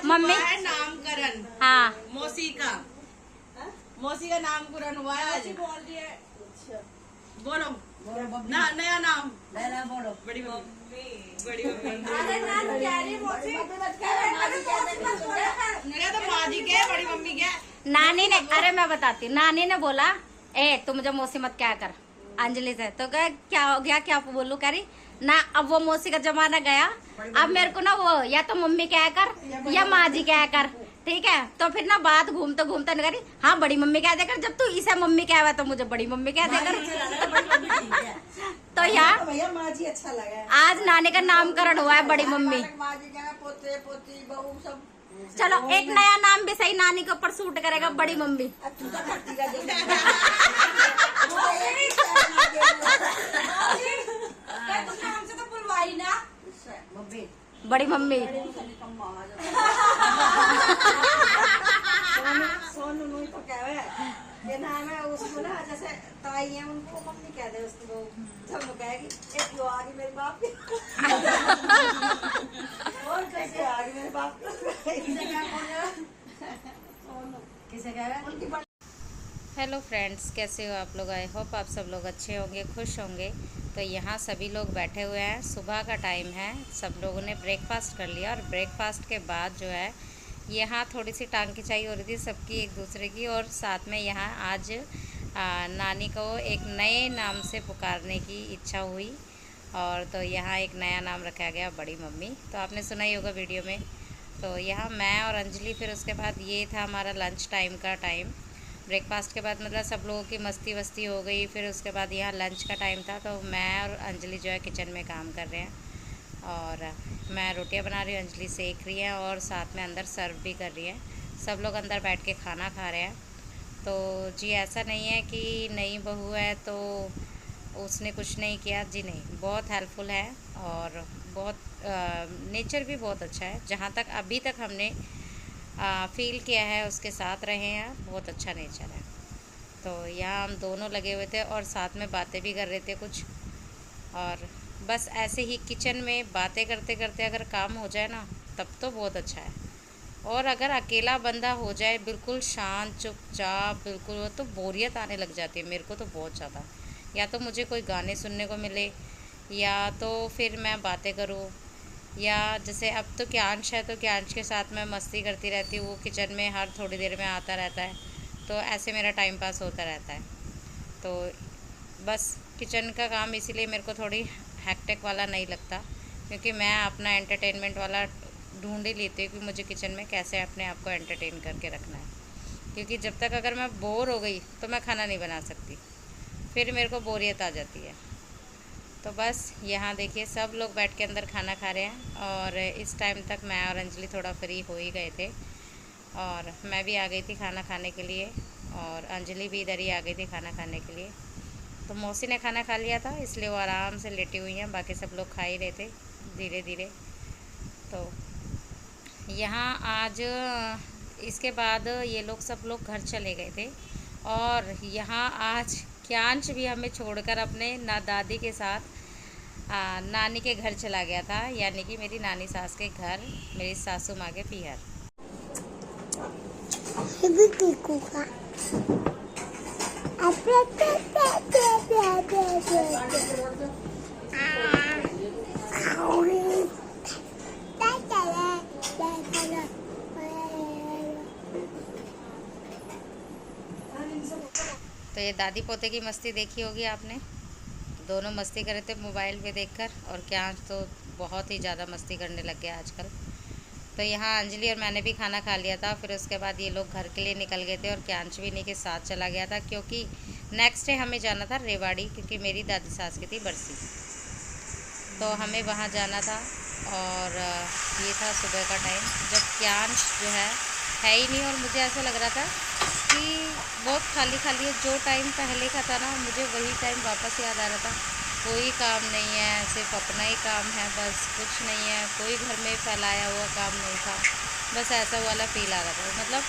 Mummy नामकरण, हाँ मौसी का नामकरण हुआ है आज। बोलो ना, नया नाम बोलो। बड़ी मम्मी, बड़ी मम्मी। तो माँ जी के, बड़ी मम्मी के। नानी ने, अरे मैं बताती हूँ, नानी ने बोला ए तू मुझे मौसी मत क्या कर अंजलि से, तो क्या हो गया, क्या बोलूं, कह रही ना अब वो मौसी का जमाना गया, अब मेरे को ना वो या तो मम्मी क्या कर या माँ जी क्या कर, ठीक है। तो फिर ना बात घूमते घूमते करी हाँ बड़ी मम्मी कह देकर, जब तू इसे मम्मी कह हुआ तो मुझे बड़ी मम्मी कह देकर। तो यार भैया माँ जी अच्छा लगा। आज नानी का नामकरण हुआ है बड़ी मम्मी। माँ जी कहना पोते पोती बहू सब। चलो एक नया नाम भी सही नानी के ऊपर सूट करेगा, बड़ी मम्मी। तू तो करती रह हमसे तो बुलवाई ना मम्मी, बड़ी मम्मी। सोनू नहीं तो क्या है ये नाम है उसको ना, जैसे ताई है उनको मम्मी कह दे उसकी बहू, सब लोग कहेगी एक जो आ गई मेरे बाप की। और कैसे आ गई मेरे बाप की, किसे कह रहा है उनकी। हेलो फ्रेंड्स, कैसे हो आप लोग? आई होप आप सब लोग अच्छे होंगे, खुश होंगे। तो यहाँ सभी लोग बैठे हुए हैं, सुबह का टाइम है, सब लोगों ने ब्रेकफास्ट कर लिया और ब्रेकफास्ट के बाद जो है यहाँ थोड़ी सी टांग खिंचाई हो रही थी सबकी एक दूसरे की, और साथ में यहाँ आज नानी को एक नए नाम से पुकारने की इच्छा हुई, और तो यहाँ एक नया नाम रखा गया बड़ी मम्मी। तो आपने सुना ही होगा वीडियो में। तो यहाँ मैं और अंजलि, फिर उसके बाद ये था हमारा लंच टाइम का टाइम। ब्रेकफास्ट के बाद मतलब सब लोगों की मस्ती वस्ती हो गई, फिर उसके बाद यहाँ लंच का टाइम था। तो मैं और अंजलि जो है किचन में काम कर रहे हैं, और मैं रोटियां बना रही हूँ, अंजलि सेक रही है और साथ में अंदर सर्व भी कर रही है। सब लोग अंदर बैठ के खाना खा रहे हैं। तो जी ऐसा नहीं है कि नई बहू है तो उसने कुछ नहीं किया, जी नहीं, बहुत हेल्पफुल है और बहुत नेचर भी बहुत अच्छा है। जहाँ तक अभी तक हमने फील किया है, उसके साथ रहे हैं, बहुत अच्छा नेचर है। तो यहाँ हम दोनों लगे हुए थे और साथ में बातें भी कर रहे थे कुछ, और बस ऐसे ही किचन में बातें करते करते अगर काम हो जाए ना तब तो बहुत अच्छा है। और अगर अकेला बंदा हो जाए बिल्कुल शांत चुपचाप बिल्कुल, वो तो बोरियत आने लग जाती है मेरे को तो बहुत ज़्यादा। या तो मुझे कोई गाने सुनने को मिले, या तो फिर मैं बातें करूँ, या जैसे अब तो क्यांश है तो क्यांश के साथ मैं मस्ती करती रहती हूँ, वो किचन में हर थोड़ी देर में आता रहता है, तो ऐसे मेरा टाइम पास होता रहता है। तो बस किचन का काम इसीलिए मेरे को थोड़ी हैक्टिक वाला नहीं लगता, क्योंकि मैं अपना एंटरटेनमेंट वाला ढूंढ ही लेती हूँ कि मुझे किचन में कैसे अपने आप को एंटरटेन करके रखना है। क्योंकि जब तक अगर मैं बोर हो गई तो मैं खाना नहीं बना सकती, फिर मेरे को बोरियत आ जाती है। तो बस यहाँ देखिए सब लोग बैठ के अंदर खाना खा रहे हैं, और इस टाइम तक मैं और अंजलि थोड़ा फ्री हो ही गए थे, और मैं भी आ गई थी खाना खाने के लिए, और अंजलि भी इधर ही आ गई थी खाना खाने के लिए। तो मौसी ने खाना खा लिया था इसलिए वो आराम से लेटी हुई हैं, बाकी सब लोग खा ही रहे थे धीरे धीरे। तो यहाँ आज इसके बाद ये लोग सब लोग घर चले गए थे, और यहाँ आज क्यांश भी हमें छोड़कर अपने दादी के साथ नानी के घर चला गया था, यानी कि मेरी नानी सास के घर, मेरी सासू माँ के पीहर। तो ये दादी पोते की मस्ती देखी होगी आपने, दोनों मस्ती कर रहे थे मोबाइल पे देखकर, और क्यांश तो बहुत ही ज़्यादा मस्ती करने लग गया आजकल। तो यहाँ अंजलि और मैंने भी खाना खा लिया था, फिर उसके बाद ये लोग घर के लिए निकल गए थे और क्यांश भी इन्हीं के साथ चला गया था, क्योंकि नेक्स्ट डे हमें जाना था रेवाड़ी, क्योंकि मेरी दादी सास की थी बरसी, तो हमें वहाँ जाना था। और ये था सुबह का टाइम जब क्यांश जो है ही नहीं, और मुझे ऐसा लग रहा था कि बहुत खाली खाली है। जो टाइम पहले का था ना, मुझे वही टाइम वापस याद आ रहा था। कोई काम नहीं है, सिर्फ अपना ही काम है, बस कुछ नहीं है, कोई घर में फैलाया हुआ काम नहीं था, बस ऐसा वाला फील आ रहा था। मतलब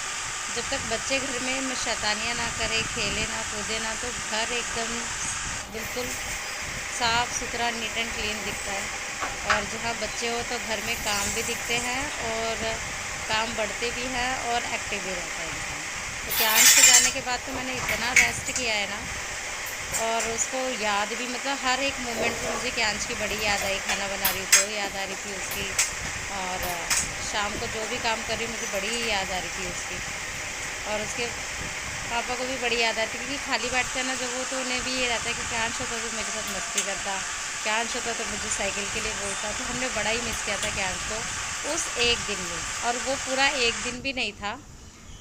जब तक बच्चे घर में शैतानियाँ ना करे, खेले ना कूदे ना, तो घर एकदम बिल्कुल साफ़ सुथरा नीट एंड क्लीन दिखता है। और जहाँ बच्चे हो तो घर में काम भी दिखते हैं और काम बढ़ते भी हैं और एक्टिव भी रहता है इंसान। तो क्यांश के जाने के बाद तो मैंने इतना रेस्ट किया है ना, और उसको याद भी, मतलब हर एक मोमेंट में मुझे क्यांश की बड़ी याद आई। खाना बना रही तो याद आ रही थी उसकी, और शाम को जो भी काम कर रही मुझे बड़ी याद आ रही थी उसकी। और उसके पापा को भी बड़ी याद आती, क्योंकि खाली बैठते हैं ना जब वो, तो उन्हें भी ये रहता है कि क्यांश होता तो मेरे साथ मस्ती करता, क्यांश होता तो मुझे साइकिल के लिए बोलता। तो हमने बड़ा ही मिस किया था क्यांश को उस एक दिन में। और वो पूरा एक दिन भी नहीं था,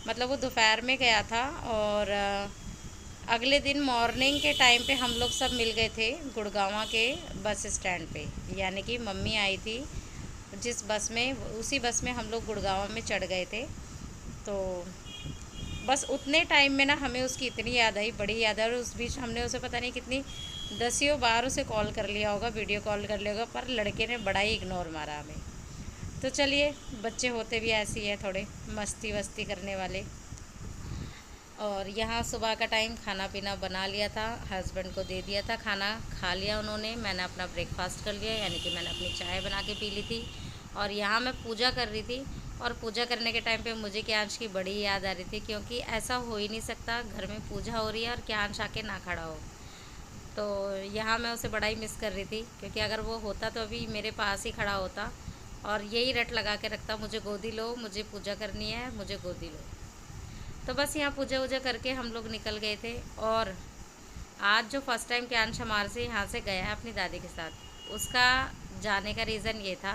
मतलब वो दोपहर में गया था, और अगले दिन मॉर्निंग के टाइम पे हम लोग सब मिल गए थे गुड़गांव के बस स्टैंड पे। यानी कि मम्मी आई थी जिस बस में, उसी बस में हम लोग गुड़गांव में चढ़ गए थे। तो बस उतने टाइम में ना हमें उसकी इतनी याद आई, बड़ी याद आई। और उस बीच हमने उसे पता नहीं कितनी दसियों बार उसे कॉल कर लिया होगा, वीडियो कॉल कर लिया होगा, पर लड़के ने बड़ा ही इग्नोर मारा हमें। तो चलिए, बच्चे होते भी ऐसे ही हैं, थोड़े मस्ती वस्ती करने वाले। और यहाँ सुबह का टाइम खाना पीना बना लिया था, हस्बैंड को दे दिया था, खाना खा लिया उन्होंने। मैंने अपना ब्रेकफास्ट कर लिया, यानी कि मैंने अपनी चाय बना के पी ली थी। और यहाँ मैं पूजा कर रही थी, और पूजा करने के टाइम पे मुझे क्यांश की बड़ी याद आ रही थी, क्योंकि ऐसा हो ही नहीं सकता घर में पूजा हो रही है और क्यांश आके ना खड़ा हो। तो यहाँ मैं उसे बड़ा ही मिस कर रही थी, क्योंकि अगर वो होता तो अभी मेरे पास ही खड़ा होता और यही रट लगा के रखता, मुझे गोदी लो, मुझे पूजा करनी है, मुझे गोदी लो। तो बस यहाँ पूजा वूजा करके हम लोग निकल गए थे। और आज जो फर्स्ट टाइम क्यांश हमारे से यहाँ से गया है अपनी दादी के साथ, उसका जाने का रीज़न ये था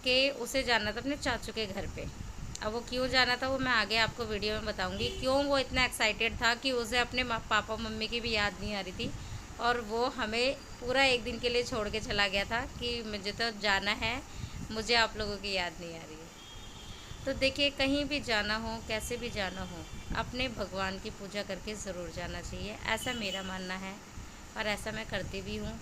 कि उसे जाना था अपने चाचू के घर पे। अब वो क्यों जाना था वो मैं आगे आपको वीडियो में बताऊंगी, क्यों वो इतना एक्साइटेड था कि उसे अपने पापा मम्मी की भी याद नहीं आ रही थी, और वो हमें पूरा एक दिन के लिए छोड़ के चला गया था कि मुझे तो जाना है, मुझे आप लोगों की याद नहीं आ रही है। तो देखिए, कहीं भी जाना हो, कैसे भी जाना हो, अपने भगवान की पूजा करके ज़रूर जाना चाहिए, ऐसा मेरा मानना है, और ऐसा मैं करती भी हूँ।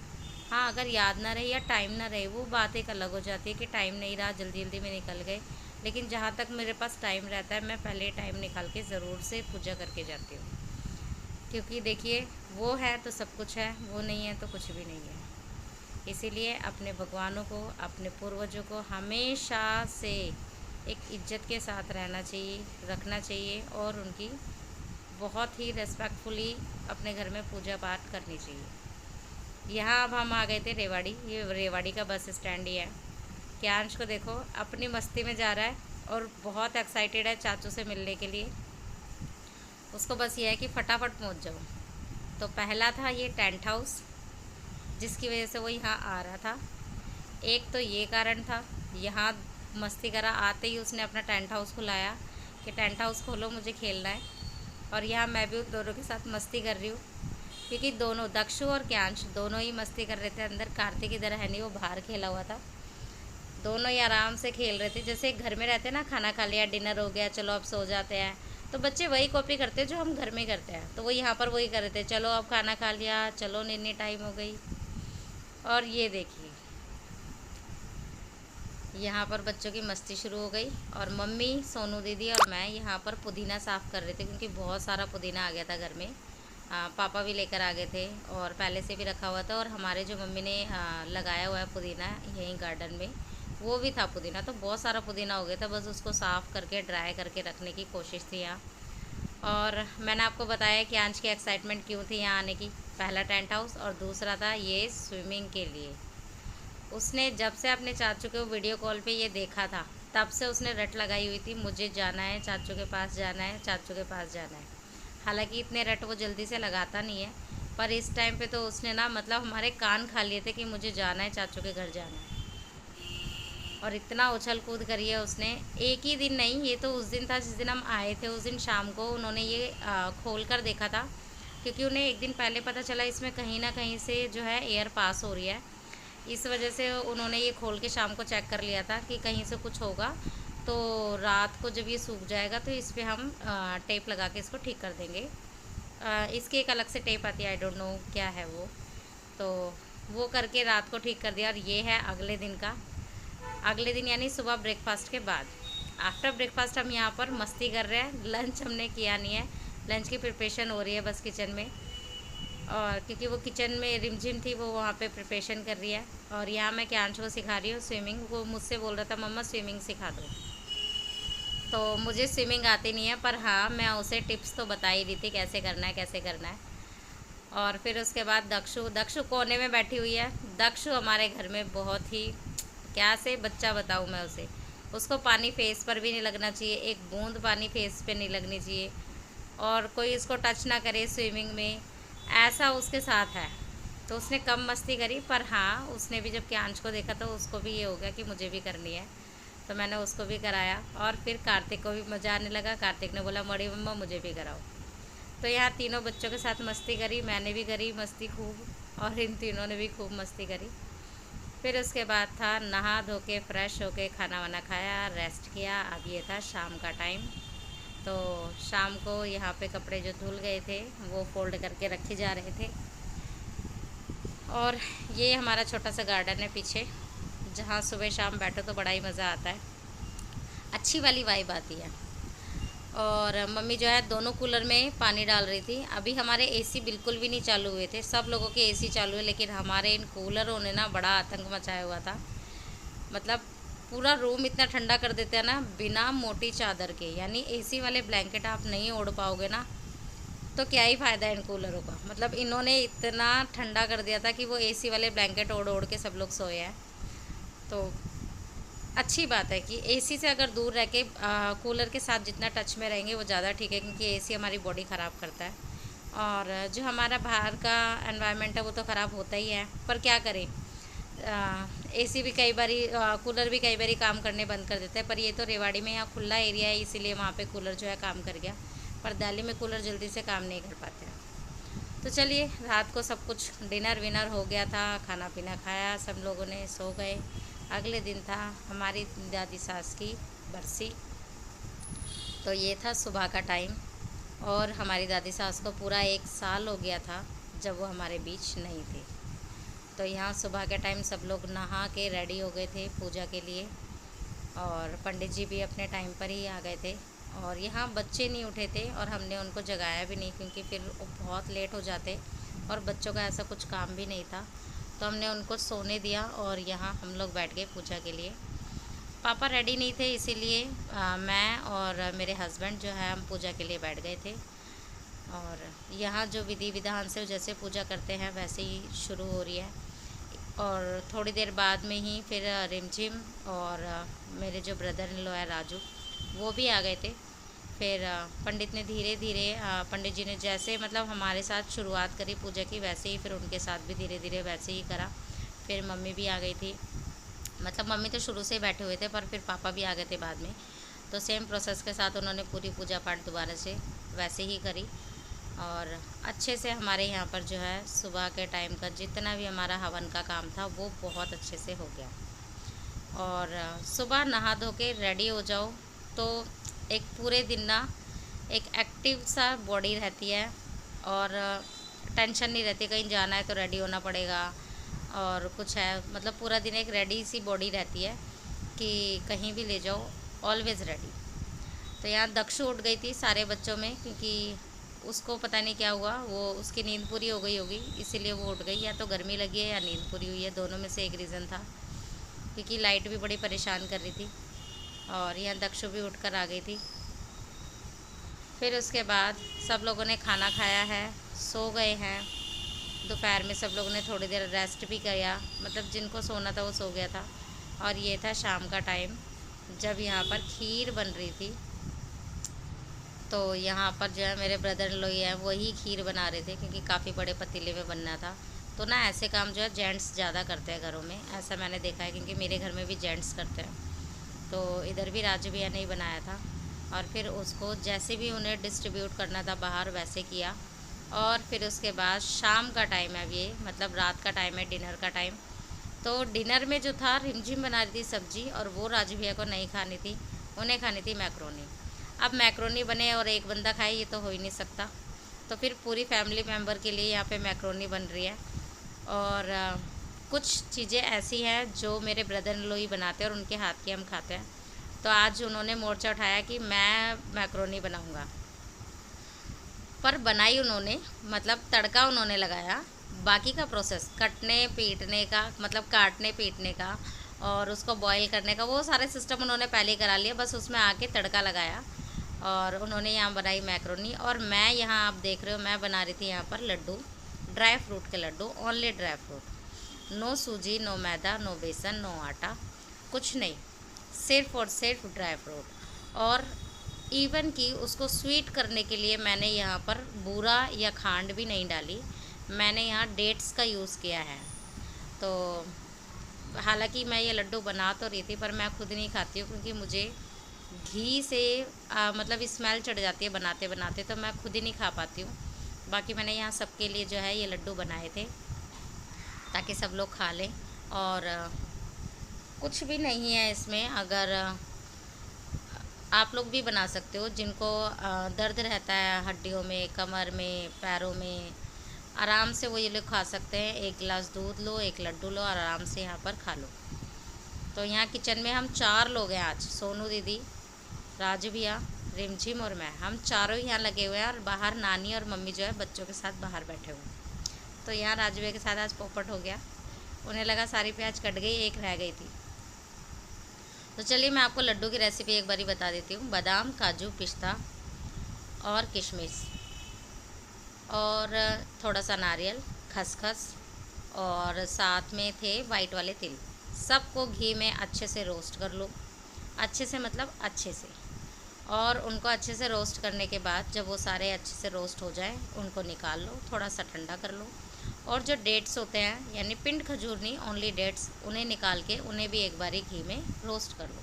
हाँ, अगर याद ना रहे या टाइम ना रहे, वो बात एक अलग हो जाती है कि टाइम नहीं रहा, जल्दी जल्दी में निकल गए। लेकिन जहाँ तक मेरे पास टाइम रहता है, मैं पहले टाइम निकाल के ज़रूर से पूजा करके जाती हूँ। क्योंकि देखिए, वो है तो सब कुछ है, वो नहीं है तो कुछ भी नहीं है। इसीलिए अपने भगवानों को, अपने पूर्वजों को हमेशा से एक इज्जत के साथ रहना चाहिए, रखना चाहिए, और उनकी बहुत ही रेस्पेक्टफुली अपने घर में पूजा पाठ करनी चाहिए। यहाँ अब हम आ गए थे रेवाड़ी, ये रेवाड़ी का बस स्टैंड ही है। क्यांश को देखो अपनी मस्ती में जा रहा है और बहुत एक्साइटेड है चाचू से मिलने के लिए। उसको बस ये है कि फटाफट पहुँच जाओ। तो पहला था ये टेंट हाउस, जिसकी वजह से वो यहाँ आ रहा था। एक तो ये कारण था, यहाँ मस्ती करा, आते ही उसने अपना टेंट हाउस खुलाया कि टेंट हाउस खोलो, मुझे खेलना है। और यहाँ मैं भी उन दोनों के साथ मस्ती कर रही हूँ, क्योंकि दोनों, दक्षु और क्यांश दोनों ही मस्ती कर रहे थे अंदर। कार्तिक इधर है नहीं, वो बाहर खेला हुआ था। दोनों ही आराम से खेल रहे थे, जैसे घर में रहते हैं ना, खाना खा लिया, डिनर हो गया, चलो अब सो जाते हैं। तो बच्चे वही कॉपी करते हैं जो हम घर में करते हैं, तो वो यहाँ पर वही कर रहे थे, चलो अब खाना खा लिया, चलो नीनी टाइम हो गई। और ये देखिए, यहाँ पर बच्चों की मस्ती शुरू हो गई, और मम्मी, सोनू दीदी और मैं यहाँ पर पुदीना साफ़ कर रहे थे, क्योंकि बहुत सारा पुदीना आ गया था घर में। पापा भी लेकर आ गए थे और पहले से भी रखा हुआ था, और हमारे जो मम्मी ने लगाया हुआ है पुदीना यहीं गार्डन में, वो भी था पुदीना। तो बहुत सारा पुदीना हो गया था, बस उसको साफ़ करके ड्राई करके रखने की कोशिश थी यहाँ। और मैंने आपको बताया कि क्यांश की एक्साइटमेंट क्यों थी यहाँ आने की। पहला टेंट हाउस, और दूसरा था ये स्विमिंग के लिए। उसने जब से अपने चाचू के वीडियो कॉल पे ये देखा था, तब से उसने रट लगाई हुई थी, मुझे जाना है, चाचू के पास जाना है, चाचू के पास जाना है। हालांकि इतने रट वो जल्दी से लगाता नहीं है, पर इस टाइम पे तो उसने ना, मतलब हमारे कान खा लिए थे कि मुझे जाना है, चाचू के घर जाना है। और इतना उछल कूद करी है उसने। एक ही दिन नहीं, ये तो उस दिन था जिस दिन हम आए थे। उस दिन शाम को उन्होंने ये खोल कर देखा था, क्योंकि उन्हें एक दिन पहले पता चला इसमें कहीं ना कहीं से जो है एयर पास हो रही है। इस वजह से उन्होंने ये खोल के शाम को चेक कर लिया था कि कहीं से कुछ होगा, तो रात को जब ये सूख जाएगा तो इस पर हम टेप लगा के इसको ठीक कर देंगे। इसकी एक अलग से टेप आती है, आई डोंट नो क्या है वो, तो वो करके रात को ठीक कर दिया। और ये है अगले दिन का, अगले दिन यानी सुबह ब्रेकफास्ट के बाद। आफ्टर ब्रेकफास्ट हम यहाँ पर मस्ती कर रहे हैं। लंच हमने किया नहीं है, लंच की प्रिपरेशन हो रही है बस किचन में। और क्योंकि वो किचन में रिमझिम थी, वो वहाँ पे प्रिपरेशन कर रही है। और यहाँ मैं क्यांश को सिखा रही हूँ स्विमिंग। वो मुझसे बोल रहा था मम्मा स्विमिंग सिखा दो। तो मुझे स्विमिंग आती नहीं है, पर हाँ मैं उसे टिप्स तो बता ही रही थी कैसे करना है कैसे करना है। और फिर उसके बाद दक्षु कोने में बैठी हुई है। दक्षु हमारे घर में बहुत ही क्या से बच्चा बताऊँ मैं उसे। उसको पानी फेस पर भी नहीं लगना चाहिए, एक बूंद पानी फेस पे नहीं लगनी चाहिए, और कोई इसको टच ना करे स्विमिंग में, ऐसा उसके साथ है। तो उसने कम मस्ती करी, पर हाँ उसने भी जब क्यांश को देखा तो उसको भी ये हो गया कि मुझे भी करनी है। तो मैंने उसको भी कराया, और फिर कार्तिक को भी मज़ा आने लगा। कार्तिक ने बोला बड़ी मम्मा मुझे भी कराओ। तो यहाँ तीनों बच्चों के साथ मस्ती करी, मैंने भी करी मस्ती खूब, और इन तीनों ने भी खूब मस्ती करी। फिर उसके बाद था नहा धो के फ्रेश होके खाना वाना खाया, रेस्ट किया। अब ये था शाम का टाइम। तो शाम को यहाँ पे कपड़े जो धुल गए थे वो फोल्ड करके रखे जा रहे थे। और ये हमारा छोटा सा गार्डन है पीछे, जहाँ सुबह शाम बैठो तो बड़ा ही मज़ा आता है, अच्छी वाली वाइब आती है। और मम्मी जो है दोनों कूलर में पानी डाल रही थी। अभी हमारे एसी बिल्कुल भी नहीं चालू हुए थे, सब लोगों के एसी चालू है, लेकिन हमारे इन कूलरों ने ना बड़ा आतंक मचाया हुआ था। मतलब पूरा रूम इतना ठंडा कर देते हैं ना बिना मोटी चादर के, यानी एसी वाले ब्लैंकेट आप नहीं ओढ़ पाओगे ना तो क्या ही फ़ायदा है इन कूलरों का। मतलब इन्होंने इतना ठंडा कर दिया था कि वो एसी वाले ब्लैंकेट ओढ़ ओढ़ के सब लोग सोए हैं। तो अच्छी बात है कि एसी से अगर दूर रह के कूलर के साथ जितना टच में रहेंगे वो ज़्यादा ठीक है, क्योंकि एसी हमारी बॉडी ख़राब करता है। और जो हमारा बाहर का एनवायरनमेंट है वो तो ख़राब होता ही है, पर क्या करें, एसी भी कई बारी कूलर भी कई बारी काम करने बंद कर देते हैं। पर ये तो रेवाड़ी में यहाँ खुला एरिया है, इसीलिए वहाँ पे कूलर जो है काम कर गया, पर दिल्ली में कूलर जल्दी से काम नहीं कर पाते हैं। तो चलिए रात को सब कुछ डिनर विनर हो गया था, खाना पीना खाया, सब लोगों ने सो गए। अगले दिन था हमारी दादी सास की बरसी। तो ये था सुबह का टाइम, और हमारी दादी सास को पूरा 1 साल हो गया था जब वो हमारे बीच नहीं थे। तो यहाँ सुबह के टाइम सब लोग नहा के रेडी हो गए थे पूजा के लिए, और पंडित जी भी अपने टाइम पर ही आ गए थे। और यहाँ बच्चे नहीं उठे थे, और हमने उनको जगाया भी नहीं, क्योंकि फिर बहुत लेट हो जाते, और बच्चों का ऐसा कुछ काम भी नहीं था। तो हमने उनको सोने दिया, और यहाँ हम लोग बैठ गए पूजा के लिए। पापा रेडी नहीं थे, इसीलिए मैं और मेरे हस्बैंड जो है हम पूजा के लिए बैठ गए थे। और यहाँ जो विधि विधान से जैसे पूजा करते हैं वैसे ही शुरू हो रही है। और थोड़ी देर बाद में ही फिर रिमझिम और मेरे जो ब्रदर इन लॉ है राजू, वो भी आ गए थे। फिर पंडित ने धीरे धीरे पंडित जी ने जैसे मतलब हमारे साथ शुरुआत करी पूजा की, वैसे ही फिर उनके साथ भी धीरे धीरे वैसे ही करा। फिर मम्मी भी आ गई थी, मतलब मम्मी तो शुरू से ही बैठे हुए थे, पर फिर पापा भी आ गए थे बाद में। तो सेम प्रोसेस के साथ उन्होंने पूरी पूजा पाठ दोबारा से वैसे ही करी। और अच्छे से हमारे यहाँ पर जो है सुबह के टाइम का जितना भी हमारा हवन का काम था वो बहुत अच्छे से हो गया। और सुबह नहा धो के रेडी हो जाओ तो एक पूरे दिन ना एक एक्टिव सा बॉडी रहती है, और टेंशन नहीं रहती कहीं जाना है तो रेडी होना पड़ेगा, और कुछ है मतलब पूरा दिन एक रेडी सी बॉडी रहती है कि कहीं भी ले जाओ ऑलवेज़ रेडी। तो यहाँ दक्षु उठ गई थी सारे बच्चों में, क्योंकि उसको पता नहीं क्या हुआ, वो उसकी नींद पूरी हो गई होगी इसीलिए वो उठ गई, या तो गर्मी लगी है या नींद पूरी हुई है, दोनों में से एक रीज़न था, क्योंकि लाइट भी बड़ी परेशान कर रही थी। और यहाँ दक्षु भी उठकर आ गई थी। फिर उसके बाद सब लोगों ने खाना खाया है, सो गए हैं। दोपहर में सब लोगों ने थोड़ी देर रेस्ट भी किया, मतलब जिनको सोना था वो सो गया था। और ये था शाम का टाइम जब यहाँ पर खीर बन रही थी। तो यहाँ पर जो है मेरे ब्रदर इन लॉ हैं वही खीर बना रहे थे, क्योंकि काफ़ी बड़े पतीले में बनना था। तो ना ऐसे काम जो है जेंट्स ज़्यादा करते हैं घरों में, ऐसा मैंने देखा है, क्योंकि मेरे घर में भी जेंट्स करते हैं। तो इधर भी राजू भैया ने ही बनाया था, और फिर उसको जैसे भी उन्हें डिस्ट्रीब्यूट करना था बाहर वैसे किया। और फिर उसके बाद शाम का टाइम है, अब ये मतलब रात का टाइम है, डिनर का टाइम। तो डिनर में जो था रिमझिम बना रही थी सब्जी, और वो राजू भैया को नहीं खानी थी, उन्हें खानी थी मैक्रोनी। अब मैक्रोनी बने और एक बंदा खाए ये तो हो ही नहीं सकता, तो फिर पूरी फैमिली मेम्बर के लिए यहाँ पे मैक्रोनी बन रही है। और कुछ चीज़ें ऐसी हैं जो मेरे ब्रदर इन लॉ ही बनाते हैं और उनके हाथ की हम खाते हैं। तो आज उन्होंने मोर्चा उठाया कि मैं मैक्रोनी बनाऊँगा। पर बनाई उन्होंने, मतलब तड़का उन्होंने लगाया। बाकी का प्रोसेस कटने पीटने का, मतलब काटने पीटने का और उसको बॉईल करने का, वो सारे सिस्टम उन्होंने पहले ही करा लिया। बस उसमें आके तड़का लगाया और उन्होंने यहाँ बनाई मैक्रोनी। और मैं यहाँ आप देख रहे हो मैं बना रही थी यहाँ पर लड्डू, ड्राई फ्रूट के laddu, only dry fruit, no sooji, no maida, no besan, no atta, कुछ नहीं, सिर्फ और सिर्फ ड्राई फ्रूट। और इवन कि उसको स्वीट करने के लिए मैंने यहाँ पर बूरा या खांड भी नहीं डाली, मैंने यहाँ डेट्स का यूज़ किया है। तो हालांकि मैं ये लड्डू बना तो रही थी पर मैं खुद नहीं खाती हूँ, क्योंकि मुझे घी से मतलब स्मेल चढ़ जाती है बनाते बनाते, तो मैं खुद ही नहीं खा पाती हूँ। बाकी मैंने यहाँ सबके लिए जो है ये लड्डू बनाए थे ताकि सब लोग खा लें। और कुछ भी नहीं है इसमें, अगर आप लोग भी बना सकते हो, जिनको दर्द रहता है हड्डियों में, कमर में, पैरों में, आराम से वो ये लोग खा सकते हैं। 1 गिलास दूध लो, 1 लड्डू लो और आराम से यहाँ पर खा लो। तो यहाँ किचन में हम 4 लोग हैं आज, सोनू दीदी, राजू भैया, रिमझिम और मैं, हम चारों यहाँ लगे हुए हैं। और बाहर नानी और मम्मी जो है बच्चों के साथ बाहर बैठे हुए हैं। तो यहाँ राजू भैया के साथ आज पोपट हो गया, उन्हें लगा सारी प्याज कट गई, एक रह गई थी। तो चलिए मैं आपको लड्डू की रेसिपी एक बारी बता देती हूँ। बादाम, काजू, पिस्ता और किशमिश और थोड़ा सा नारियल, खसखस और साथ में थे वाइट वाले तिल। सबको घी में अच्छे से रोस्ट कर लो, अच्छे से मतलब अच्छे से। और उनको अच्छे से रोस्ट करने के बाद जब वो सारे अच्छे से रोस्ट हो जाए उनको निकाल लो, थोड़ा सा ठंडा कर लो। और जो डेट्स होते हैं, यानी पिंड खजूर नहीं, ओनली डेट्स, उन्हें निकाल के उन्हें भी एक बारी घी में रोस्ट कर लो,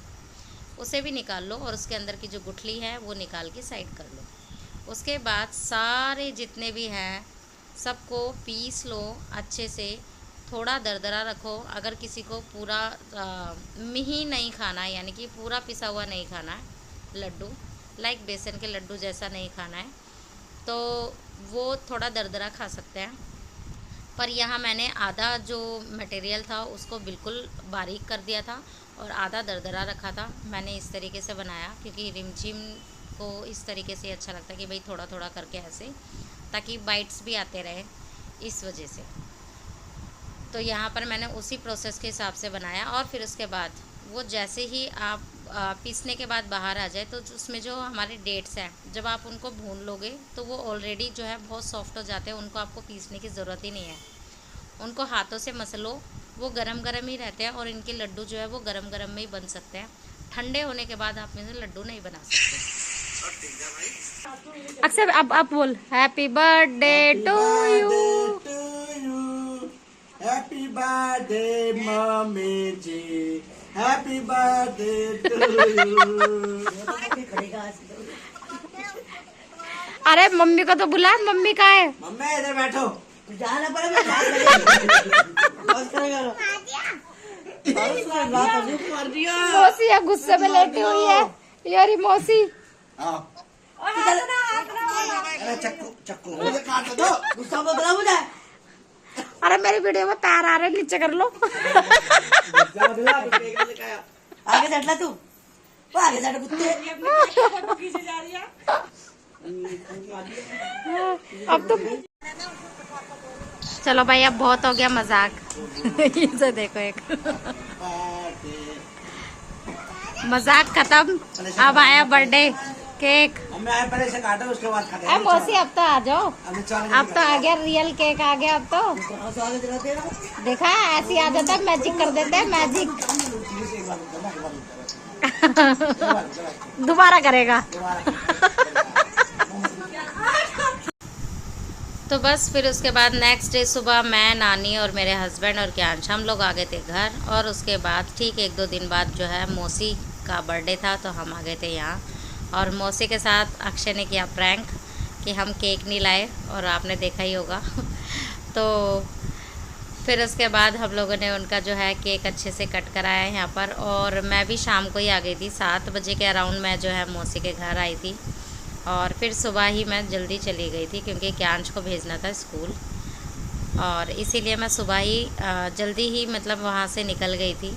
उसे भी निकाल लो। और उसके अंदर की जो गुठली है वो निकाल के साइड कर लो। उसके बाद सारे जितने भी हैं सबको पीस लो अच्छे से, थोड़ा दरदरा रखो। अगर किसी को पूरा मिही नहीं खाना है, यानी कि पूरा पिसा हुआ नहीं खाना है लड्डू, लाइक बेसन के लड्डू जैसा नहीं खाना है, तो वो थोड़ा दरदरा खा सकते हैं। पर यहाँ मैंने आधा जो मटेरियल था उसको बिल्कुल बारीक कर दिया था और आधा दरदरा रखा था। मैंने इस तरीके से बनाया क्योंकि रिमझिम को इस तरीके से अच्छा लगता है कि भाई थोड़ा थोड़ा करके ऐसे, ताकि बाइट्स भी आते रहे, इस वजह से। तो यहाँ पर मैंने उसी प्रोसेस के हिसाब से बनाया। और फिर उसके बाद वो जैसे ही आप पीसने के बाद बाहर आ जाए, तो उसमें जो हमारे डेट्स हैं जब आप उनको भून लोगे तो वो ऑलरेडी जो है बहुत सॉफ्ट हो जाते हैं, उनको आपको पीसने की ज़रूरत ही नहीं है। उनको हाथों से मसलो, वो गरम गरम ही रहते हैं और इनके लड्डू जो है वो गरम गरम में ही बन सकते हैं। ठंडे होने के बाद आप इनसे लड्डू नहीं बना सकते। अक्सर अब बोल happy birthday to you, happy birthday मम्मी जी, हैप्पी बर्थडे टू यू। अरे मम्मी को तो बुला, मम्मी कहाँ है? मम्मी इधर बैठो। जाना पड़ेगा। मौसी है गुस्से में लेटी हुई है, यारी मौसी। अरे चक्कू चक्कू मुझे काट दो, गुस्सा मत करो मुझे। अरे मेरी वीडियो में पैर आ रहे, नीचे कर लो। आगे से हटला तू, वो आगे से हट कुत्ते। अब तुम चलो भाई, अब बहुत हो गया मजाक। इसे देखो, एक मजाक खत्म, अब आया बर्थडे केक। पहले से काटो उसके बाद खाते मौसी अब तो आ जाओ, अब तो आ गया रियल केक, आ गया अब तो। देखा ऐसी आदत है, मैजिक कर देते हैं, मैजिक। दोबारा करेगा। तो बस फिर उसके बाद नेक्स्ट डे सुबह मैं, नानी और मेरे हस्बैंड और क्यांश हम लोग आ गए थे घर। और उसके बाद ठीक 1-2 दिन बाद जो है मौसी का बर्थडे था, तो हम आ गए थे यहाँ। और मौसी के साथ अक्षय ने किया प्रैंक कि हम केक नहीं लाए, और आपने देखा ही होगा। तो फिर उसके बाद हम लोगों ने उनका जो है केक अच्छे से कट कराया यहाँ पर। और मैं भी शाम को ही आ गई थी, 7 बजे के अराउंड मैं जो है मौसी के घर आई थी। और फिर सुबह ही मैं जल्दी चली गई थी क्योंकि क्यांश को भेजना था स्कूल, और इसीलिए मैं सुबह ही जल्दी ही मतलब वहाँ से निकल गई थी।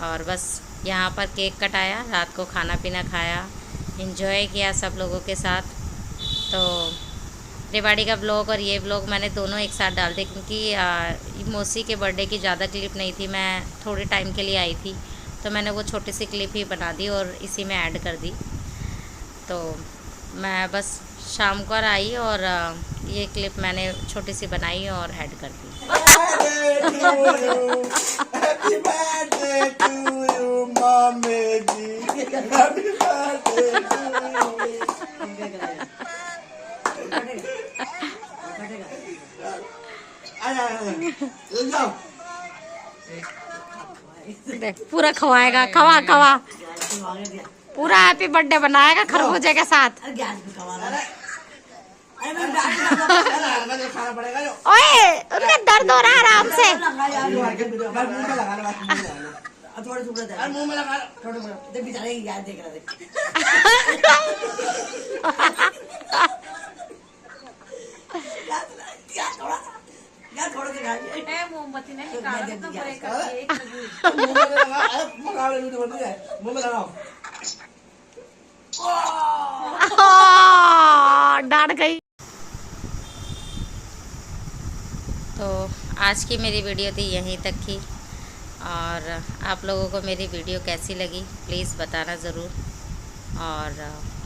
और बस यहाँ पर केक कटाया, रात को खाना पीना खाया, एंजॉय किया सब लोगों के साथ। तो रेवाड़ी का ब्लॉग और ये ब्लॉग मैंने दोनों एक साथ डाल दिए, क्योंकि मौसी के बर्थडे की ज़्यादा क्लिप नहीं थी, मैं थोड़े टाइम के लिए आई थी, तो मैंने वो छोटी सी क्लिप ही बना दी और इसी में ऐड कर दी। तो मैं बस शाम को आई और ये क्लिप मैंने छोटी सी बनाई और ऐड कर दी। Happy birthday to you, mommy ji. Happy birthday to you. देख पूरा खवाएगा, खवा खवा पूरा हैप्पी बर्थडे बनाएगा खरबूजे के साथ। ओए उनका दर्द हो रहा है, आराम से। मुंह में लगा मोमबत्ती नहीं निकालो, इतना ब्रेक करके एक मुंह में लगाओ। डांट गई। तो आज की मेरी वीडियो थी यहीं तक की, और आप लोगों को मेरी वीडियो कैसी लगी प्लीज़ बताना ज़रूर। और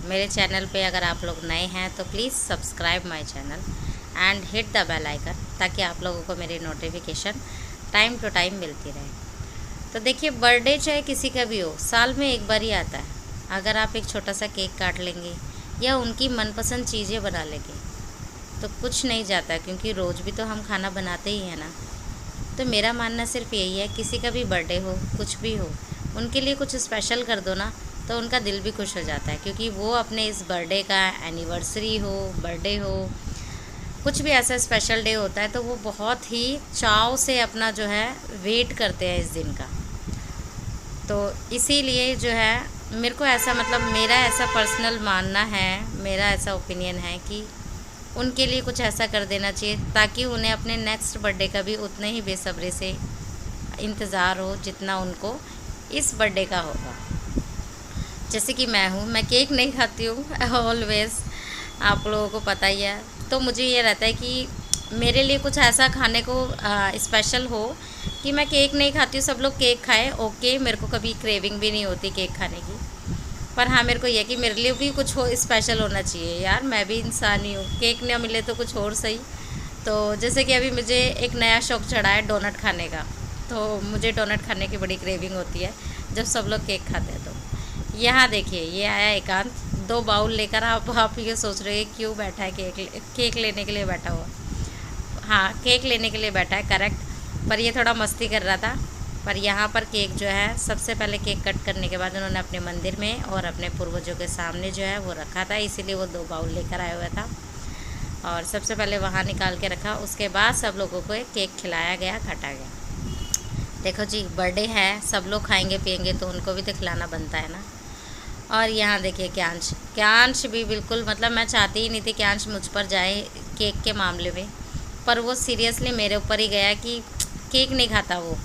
मेरे चैनल पे अगर आप लोग नए हैं तो please subscribe my channel and hit the bell icon, ताकि आप लोगों को मेरी नोटिफिकेशन टाइम टू टाइम मिलती रहे। तो देखिए, बर्थडे चाहे किसी का भी हो, साल में एक बार ही आता है। अगर आप एक छोटा सा केक काट लेंगे या उनकी मनपसंद चीज़ें बना लेंगे तो कुछ नहीं जाता, क्योंकि रोज़ भी तो हम खाना बनाते ही हैं ना। तो मेरा मानना सिर्फ यही है, किसी का भी बर्थडे हो, कुछ भी हो, उनके लिए कुछ स्पेशल कर दो ना, तो उनका दिल भी खुश हो जाता है। क्योंकि वो अपने इस बर्थडे का एनिवर्सरी हो, बर्थडे हो, कुछ भी ऐसा स्पेशल डे होता है, तो वो बहुत ही चाव से अपना जो है वेट करते हैं इस दिन का। तो इसीलिए जो है मेरे को ऐसा, मतलब मेरा ऐसा पर्सनल मानना है, मेरा ऐसा ओपिनियन है कि उनके लिए कुछ ऐसा कर देना चाहिए, ताकि उन्हें अपने नेक्स्ट बर्थडे का भी उतने ही बेसब्री से इंतज़ार हो जितना उनको इस बर्थडे का होगा। जैसे कि मैं हूँ, मैं केक नहीं खाती हूँ ऑलवेज़, आप लोगों को पता ही है। तो मुझे ये रहता है कि मेरे लिए कुछ ऐसा खाने को स्पेशल हो कि मैं केक नहीं खाती हूँ, सब लोग केक खाएं, ओके, मेरे को कभी क्रेविंग भी नहीं होती केक खाने की। पर हाँ, मेरे को यह कि मेरे लिए भी कुछ हो स्पेशल होना चाहिए यार, मैं भी इंसान ही हूँ, केक ना मिले तो कुछ और सही। तो जैसे कि अभी मुझे एक नया शौक़ चढ़ा है डोनट खाने का, तो मुझे डोनट खाने की बड़ी क्रेविंग होती है जब सब लोग केक खाते हैं। तो यहाँ देखिए, ये आया एकांत 2 बाउल लेकर। आप ये सोच रहे हैं क्यों बैठा है, केक लेने के लिए बैठा हुआ। हाँ, केक लेने के लिए बैठा है, करेक्ट। पर ये थोड़ा मस्ती कर रहा था। पर यहाँ पर केक जो है, सबसे पहले केक कट करने के बाद उन्होंने अपने मंदिर में और अपने पूर्वजों के सामने जो है वो रखा था, इसीलिए वो 2 बाउल लेकर आया हुआ था। और सबसे पहले वहाँ निकाल के रखा, उसके बाद सब लोगों को केक खिलाया गया, काटा गया। देखो जी, बर्थडे है, सब लोग खाएंगे पिएंगे तो उनको भी तो खिलाना बनता है ना। और यहाँ देखिए क्यांश भी बिल्कुल, मतलब मैं चाहती ही नहीं थी क्यांश मुझ पर जाए केक के मामले में, पर वो सीरियसली मेरे ऊपर ही गया कि केक नहीं खाता वो।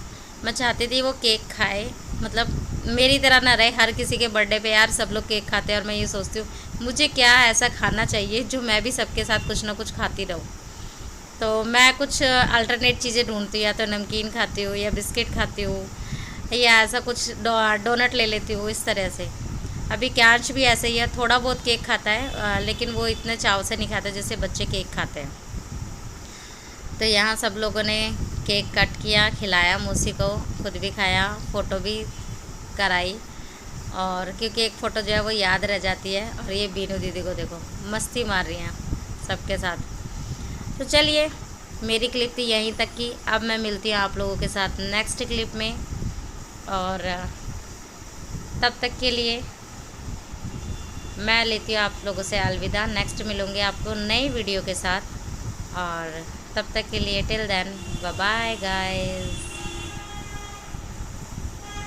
मैं चाहती थी वो केक खाए, मतलब मेरी तरह ना रहे। हर किसी के बर्थडे पे यार सब लोग केक खाते हैं, और मैं ये सोचती हूँ मुझे क्या ऐसा खाना चाहिए जो मैं भी सबके साथ कुछ ना कुछ खाती रहूँ। तो मैं कुछ अल्टरनेट चीज़ें ढूंढती हूँ, या तो नमकीन खाती हूँ, या बिस्किट खाती हूँ, या ऐसा कुछ डोनट ले लेती हूँ, इस तरह से। अभी क्यांश भी ऐसे ही है, थोड़ा बहुत केक खाता है, लेकिन वो इतने चाव से नहीं खाता जैसे बच्चे केक खाते हैं। तो यहाँ सब लोगों ने केक कट किया, खिलाया मौसी को, खुद भी खाया, फ़ोटो भी कराई। और क्योंकि एक फ़ोटो जो है वो याद रह जाती है। और ये बीनू दीदी को देखो, मस्ती मार रही हैं सबके साथ। तो चलिए, मेरी क्लिप थी यहीं तक की। अब मैं मिलती हूँ आप लोगों के साथ नेक्स्ट क्लिप में, और तब तक के लिए मैं लेती हूँ आप लोगों से अलविदा। नेक्स्ट मिलूँगी आपको नई वीडियो के साथ, और तब तक के लिए till then bye bye guys.